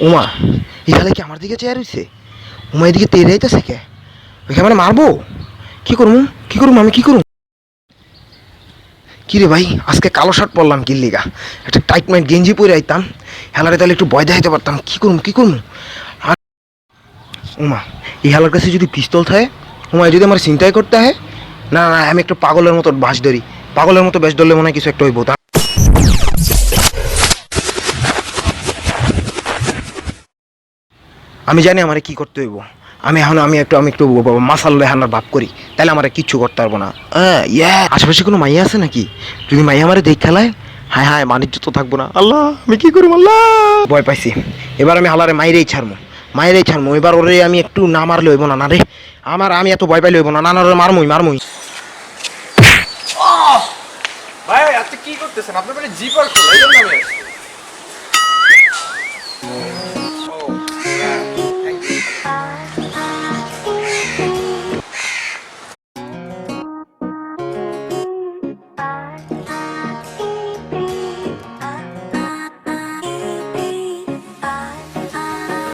ওমা এখানে কি আমার দিকে চেয়ার হইছে? ওমা এদিকে তেরে আইতেছে কে? ওইখানে মানে মারবো? কি করবো কি করবো আমি কি করবো? কি রে ভাই আজকে কালো শার্ট পরলাম কি লিগা? একটা টাইট মাইট গেঞ্জি পরে আইতাম, হেলারে তাহলে একটু ভয় দেখাইতে পারতাম। কি করবো কি করবো? আর ওমা এই হেলার কাছে যদি পিস্তল থাকে, ওমা যদি আমার চিন্তাই করতে হয়, না না আমি একটু পাগলের মতো বাস ধরি, পাগলের মতো বেশ ধরলে মনে হয় কিছু একটা হইব। আমি জানি আমারে কি করতে হইব। আমি একটু মাসাল লেহানার ভাব করি, তাহলে আমার কিচ্ছু করতে পারবো না। ইয়া আশেপাশে কোনো মাইয়া আছে নাকি? যদি মাইয়া আমারে দেখ খেলায়, হায় হায় মানিজ্য তো থাকবো না। আল্লাহ আমি কি করবো আল্লাহ। ভয় পাইছি। এবার আমি হালারে মাইরেই ছাড়মু। এবার ওরে আমি একটু না মারলে হইব না। না রে আমি এত ভয় পাইলে হইব না। না না ওরে মারমুই। ভাই আজকে কি করতেছেন? আপনার মানে জিপার খোলা, এই জন্য আমি আসছি।